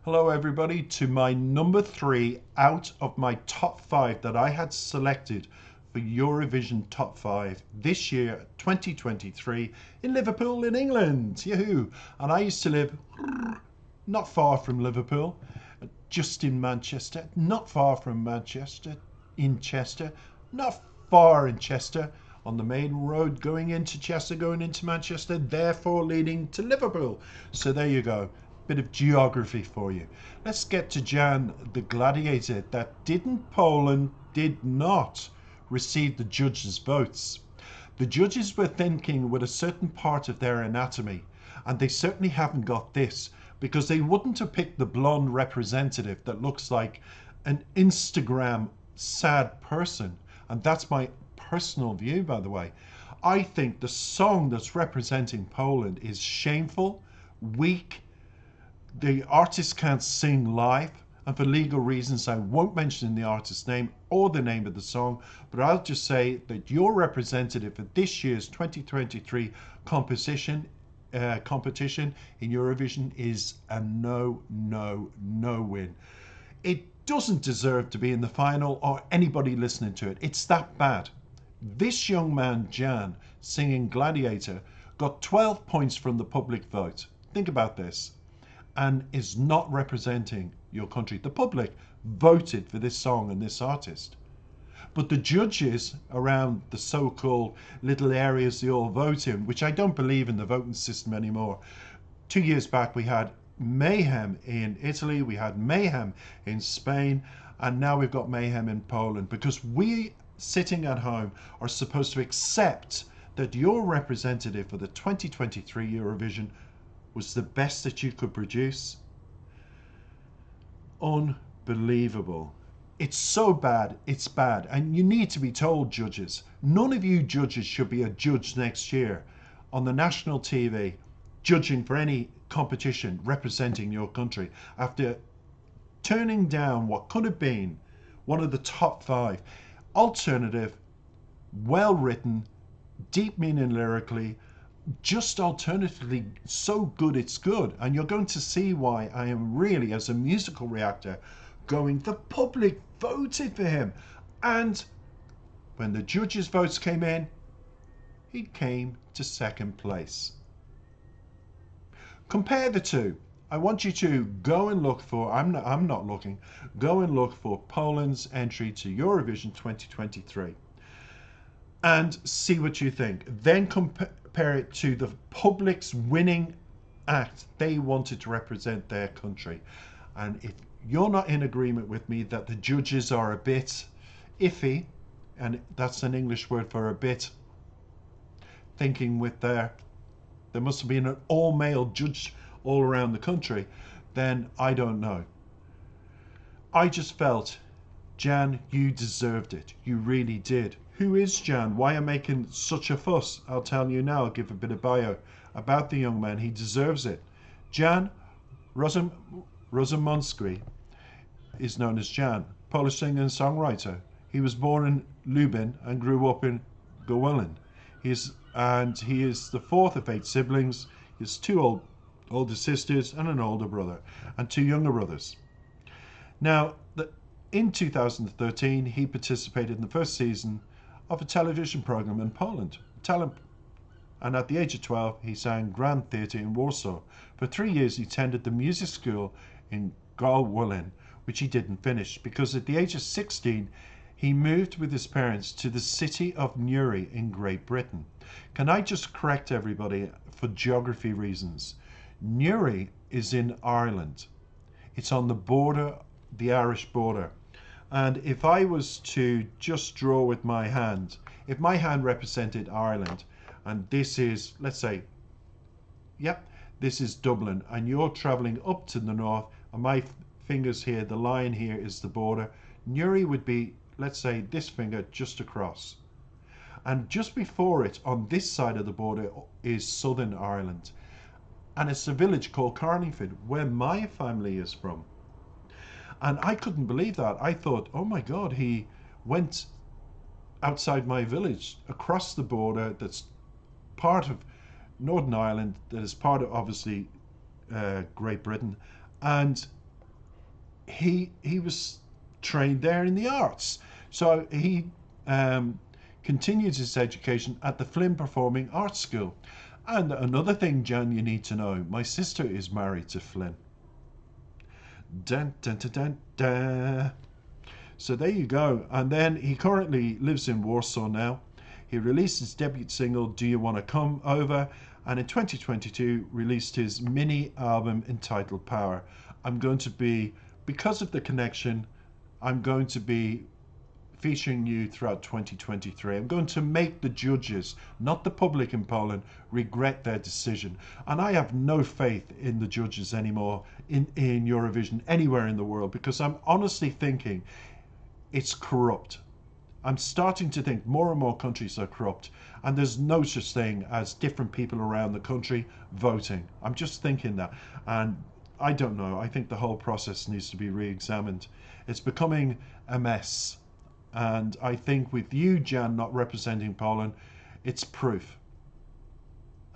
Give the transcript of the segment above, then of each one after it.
Hello, everybody, to my number three out of my top five that I had selected for Eurovision Top 5 this year, 2023, in Liverpool, in England. Yahoo! And I used to live not far from Liverpool, just in Manchester, not far from Manchester, in Chester, not far in Chester, on the main road going into Chester, going into Manchester, therefore leading to Liverpool. So there you go. Bit of geography for you. Let's get to Jan the Gladiator. That Poland did not receive the judges' votes. The judges were thinking with a certain part of their anatomy, and they certainly haven't got this, because they wouldn't have picked the blonde representative that looks like an Instagram sad person. And that's my personal view, by the way. I think the song that's representing Poland is shameful, weak. The artist can't sing live, and for legal reasons I won't mention the artist's name or the name of the song, but I'll just say that your representative for this year's 2023 competition in Eurovision is a no win. It doesn't deserve to be in the final or anybody listening to it. It's that bad. This young man, Jan, singing Gladiator, got 12 points from the public vote. Think about this. And is not representing your country. The public voted for this song and this artist. But the judges around the so-called little areas they all vote in, which I don't believe in the voting system anymore. 2 years back we had mayhem in Italy, we had mayhem in Spain, and now we've got mayhem in Poland, because we sitting at home are supposed to accept that your representative for the 2023 Eurovision was the best that you could produce. Unbelievable. It's so bad, it's bad. And you need to be told, judges, none of you judges should be a judge next year on the national TV judging for any competition representing your country after turning down what could have been one of the top five. Alternative, well written, deep meaning lyrically, just alternatively so good it's good. And you're going to see why I am really, as a musical reactor, going, the public voted for him. And when the judges' votes came in, he came to second place. Compare the two. I want you to go and look for, I'm not looking, go and look for Poland's entry to Eurovision 2023 and see what you think. Then compare it to the public's winning act. They wanted to represent their country. And if you're not in agreement with me that the judges are a bit iffy, and that's an English word for a bit, thinking with there must have been an all-male judge all around the country, then I don't know. I just felt, Jan, you deserved it. You really did. Who is Jan? Why am I making such a fuss? I'll tell you now. I'll give a bit of bio about the young man. He deserves it. Jan Rozamonski is known as Jan, Polish singer and songwriter. He was born in Lubin and grew up in Gowelin. He is the fourth of 8 siblings. He has two older sisters and an older brother, and 2 younger brothers. Now, in 2013, he participated in the first season of a television program in Poland, and at the age of 12, he sang Grand Theatre in Warsaw. For 3 years, he attended the music school in Gowelin, which he didn't finish, because at the age of 16, he moved with his parents to the city of Newry in Great Britain. Can I just correct everybody for geography reasons? Newry is in Ireland. It's on the border, the Irish border. And if I was to just draw with my hand, if my hand represented Ireland, and this is, let's say, yep, this is Dublin, and you're traveling up to the north, and my fingers here, the line here is the border, Newry would be, let's say, this finger just across. And just before it, on this side of the border, is Southern Ireland. And it's a village called Carlingford, where my family is from. And I couldn't believe that. I thought, oh my God, he went outside my village, across the border, that's part of Northern Ireland, that is part of, obviously, Great Britain. And he was trained there in the arts. So he continued his education at the Flynn Performing Arts School. And another thing, Jan, you need to know, my sister is married to Flynn. Dun, dun, dun, dun, dun. So there you go. And then he currently lives in Warsaw now. He released his debut single, Do You Want to Come Over? And in 2022 released his mini album entitled Power. I'm going to be, because of the connection, I'm going to be featuring you throughout 2023. I'm going to make the judges, not the public in Poland, regret their decision. And I have no faith in the judges anymore in Eurovision anywhere in the world, because I'm honestly thinking it's corrupt. I'm starting to think more and more countries are corrupt, and there's no such thing as different people around the country voting. I'm just thinking that, and I don't know. I think the whole process needs to be re-examined. It's becoming a mess, and I think with you, Jan, not representing Poland, it's proof.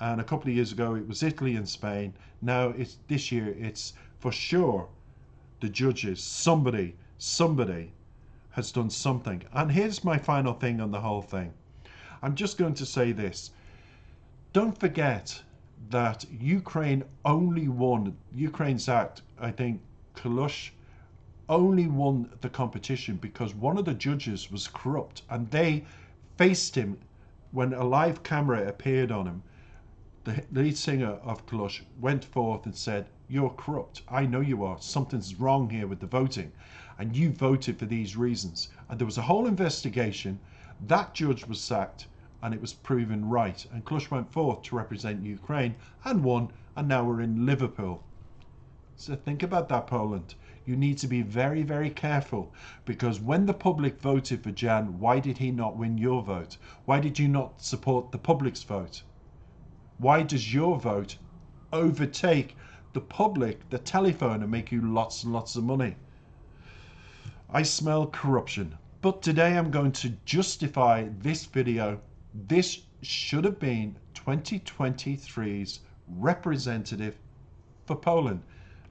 And a couple of years ago it was Italy and Spain. Now it's this year it's for sure the judges. Somebody has done something. And here's my final thing on the whole thing. I'm just going to say this. Don't forget that Ukraine's act, I think, Kalush, only won the competition because one of the judges was corrupt, and they faced him when a live camera appeared on him. The lead singer of Kalush went forth and said, "You're corrupt. I know you are. Something's wrong here with the voting, and you voted for these reasons." And there was a whole investigation. That judge was sacked, and it was proven right. And Kalush went forth to represent Ukraine and won, and now we're in Liverpool. So think about that, Poland. You need to be very, very careful, because when the public voted for Jan, why did he not win your vote? Why did you not support the public's vote? Why does your vote overtake the public, the telephone, and make you lots and lots of money? I smell corruption. But today I'm going to justify this video. This should have been 2023's representative for Poland.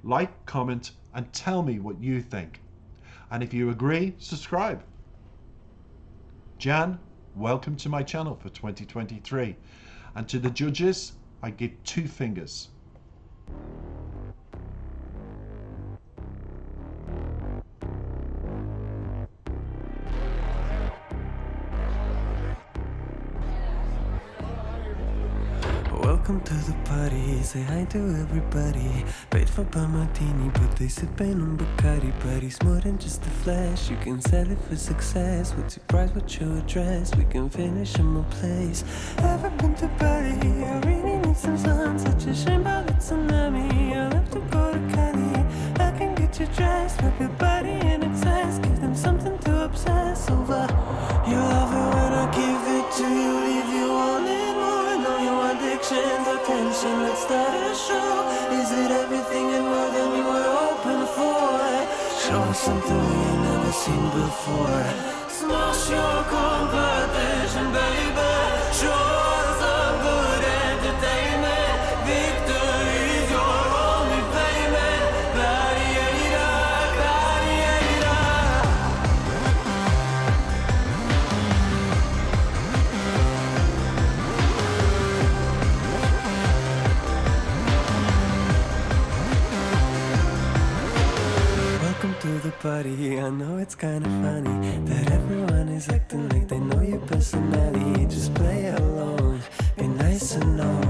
Like, comment, and tell me what you think. And if you agree, subscribe. Jan, welcome to my channel for 2023. And to the judges, I give 2 fingers. Welcome to the party, say hi to everybody. Paid for by martini, but they sippin' on Bacardi. But it's more than just a flash, you can sell it for success. What's your price, what's your address? We can finish in my place. Ever been to Bali? I really need some sun. Such a shame about the tsunami. I love to go to Cali. I can get you dressed, rub your body in excess. Give them something to obsess over. You love it when I give it to you, leave you wanting more. Know your addictions, attention, let's start a show. Is it everything and more than you were hoping for? Show me something we ain't never seen before. Smash your competition, baby. Show us some good entertainment. Victory is your only payment. Gladiator, gladiator. Welcome to the party. I know it's kinda funny that everyone is acting like they know your personality. Just play along, be nice and know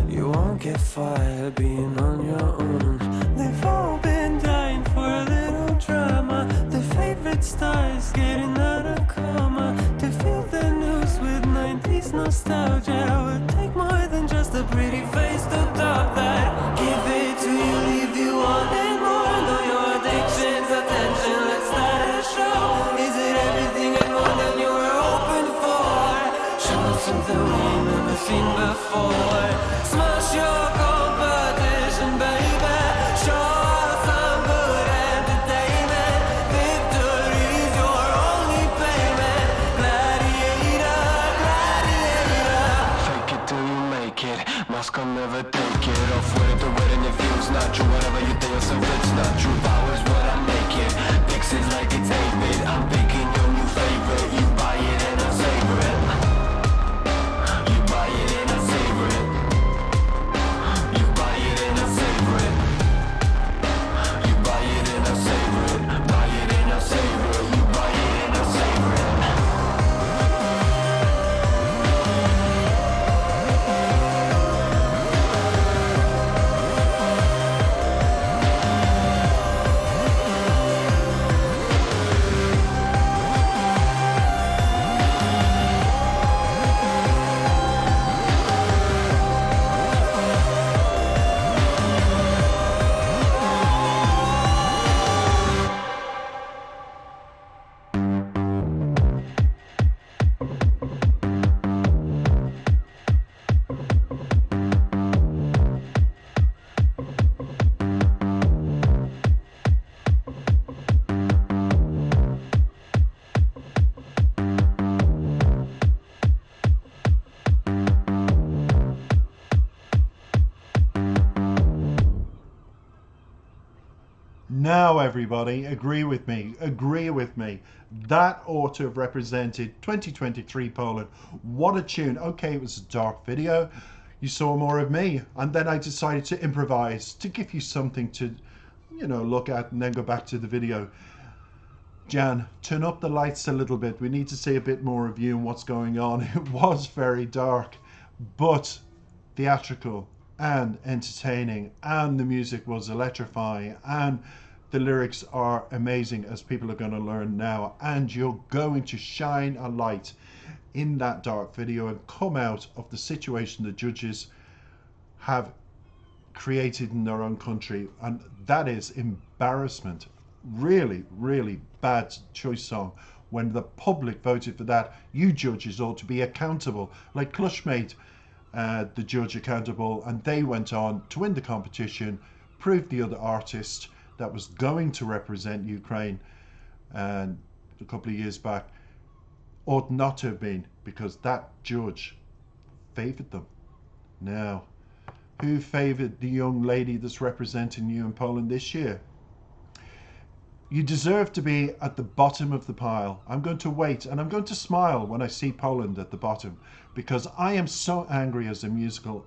you won't get fired being on your own. They've all been dying for a little drama. Their favorite stars getting out of coma. To feel the news with 90s nostalgia would take more than just a pretty face to top that. Give it to you, leave you wanting more. Know your addictions, attention, let's start a show. Is it everything and more than you were hoping for? Show us something we ain't never seen before. Smash your competition, baby. Now, everybody, agree with me. Agree with me. That ought to have represented 2023 Poland. What a tune. Okay, it was a dark video. You saw more of me. And then I decided to improvise to give you something to, look at and then go back to the video. Jan, turn up the lights a little bit. We need to see a bit more of you and what's going on. It was very dark, but theatrical and entertaining, and the music was electrifying, and the lyrics are amazing, as people are going to learn now. And you're going to shine a light in that dark video and come out of the situation the judges have created in their own country, and that is embarrassment. Really, really bad choice song. When the public voted for that, you judges ought to be accountable, like Clush made the judge accountable, and they went on to win the competition, proved the other artist that was going to represent Ukraine and a couple of years back ought not to have been, because that judge favoured them. Now, who favoured the young lady that's representing you in Poland this year? You deserve to be at the bottom of the pile. I'm going to wait and I'm going to smile when I see Poland at the bottom, because I am so angry as a musical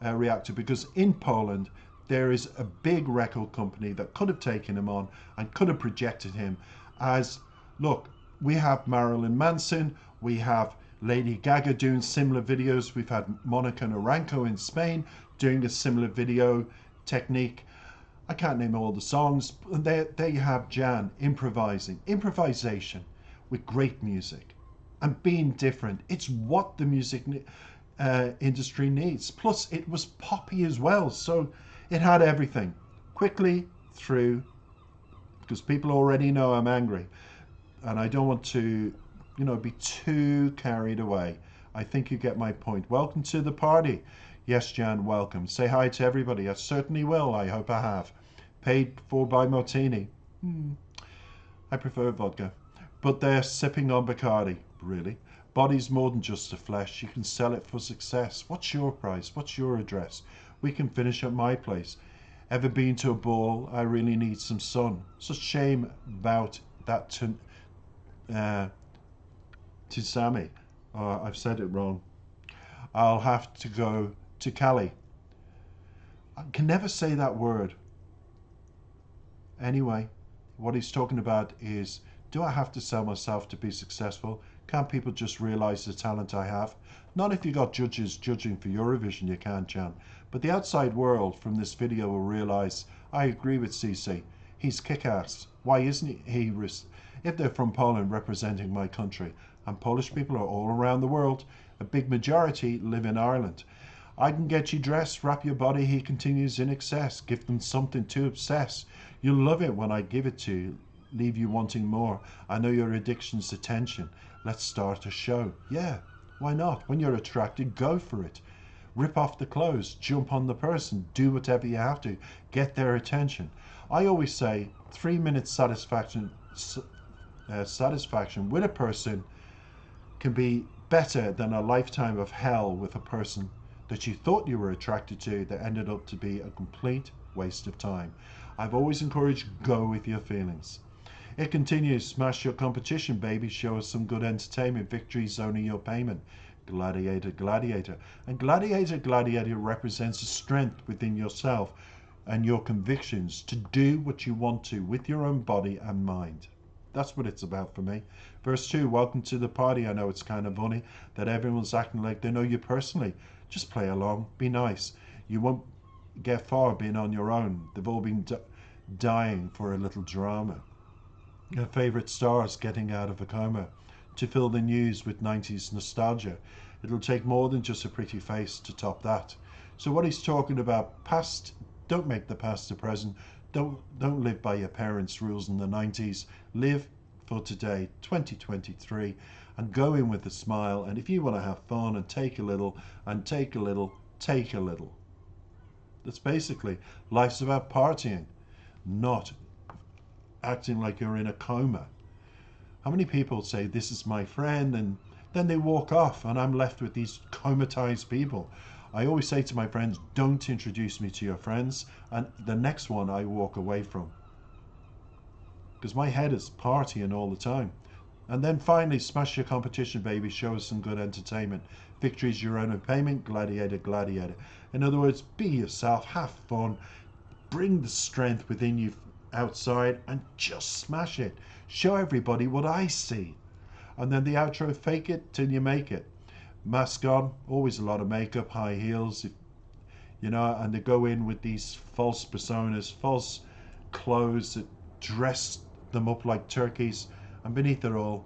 reactor, because in Poland there is a big record company that could have taken him on and could have projected him as, look, we have Marilyn Manson, we have Lady Gaga doing similar videos, we've had Monica Naranjo in Spain doing a similar video technique. I can't name all the songs. There you have Jan improvisation with great music and being different. It's what the music industry needs. Plus, it was poppy as well, so it had everything. Quickly through, because people already know I'm angry, and I don't want to, be too carried away. I think you get my point. Welcome to the party. Yes, Jan, welcome. Say hi to everybody. I certainly will. I hope I have. Paid for by Martini. I prefer vodka. But they're sipping on Bacardi. Really? Body's more than just a flesh. You can sell it for success. What's your price? What's your address? We can finish at my place. Ever been to a ball? I really need some sun. Such shame about that to Sammy. I've said it wrong. I'll have to go to Cali. I can never say that word. Anyway, what he's talking about is, do I have to sell myself to be successful? Can't people just realise the talent I have? Not if you got judges judging for Eurovision, you can't, Jan. But the outside world from this video will realise, I agree with CC. He's kick-ass. Why isn't he? If they're from Poland representing my country, and Polish people are all around the world, a big majority live in Ireland. I can get you dressed, wrap your body, he continues in excess. Give them something to obsess. You'll love it when I give it to you, leave you wanting more. I know your addiction's attention. Let's start a show. Yeah, why not? When you're attracted, go for it. Rip off the clothes, jump on the person, do whatever you have to, get their attention. I always say 3 minutes satisfaction with a person can be better than a lifetime of hell with a person that you thought you were attracted to that ended up to be a complete waste of time. I've always encouraged go with your feelings. It continues, smash your competition, baby, show us some good entertainment, victory's only your payment. Gladiator, gladiator. And gladiator, gladiator represents a strength within yourself and your convictions to do what you want to with your own body and mind. That's what it's about for me. Verse 2, welcome to the party. I know it's kind of funny that everyone's acting like they know you personally. Just play along, be nice. You won't get far being on your own. They've all been dying for a little drama. Your favourite stars getting out of a coma to fill the news with 90s nostalgia. It'll take more than just a pretty face to top that. So what he's talking about, past, don't make the past the present. Don't live by your parents' rules in the 90s. Live for today, 2023, and go in with a smile. And if you want to have fun and take a little, and take a little, take a little. That's basically, life's about partying, not acting like you're in a coma. How many people say, this is my friend, and then they walk off, and I'm left with these comatized people. I always say to my friends, don't introduce me to your friends, and the next one I walk away from. Because my head is partying all the time. And then finally, smash your competition, baby. Show us some good entertainment. Victory is your own payment. Gladiator, gladiator. In other words, be yourself, have fun, bring the strength within you outside, and just smash it. Show everybody what I see. And then the outro, fake it till you make it. Mask on, always a lot of makeup, high heels, and they go in with these false personas, false clothes that dress them up like turkeys. And beneath it all,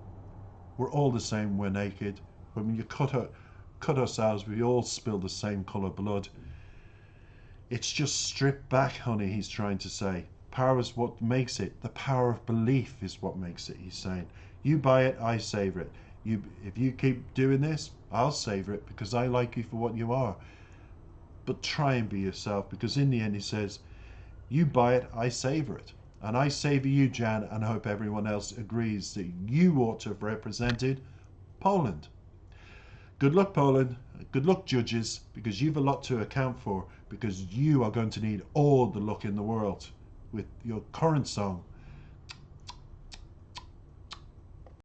we're all the same. We're naked. When you cut ourselves, we all spill the same colour blood. It's just stripped back, honey, he's trying to say. Power is what makes it. The power of belief is what makes it, he's saying. You buy it, I savor it. If you keep doing this, I'll savor it because I like you for what you are. But try and be yourself, because in the end, he says, you buy it, I savor it. And I savor you, Jan, and I hope everyone else agrees that you ought to have represented Poland. Good luck, Poland. Good luck, judges, because you've a lot to account for, because you are going to need all the luck in the world with your current song,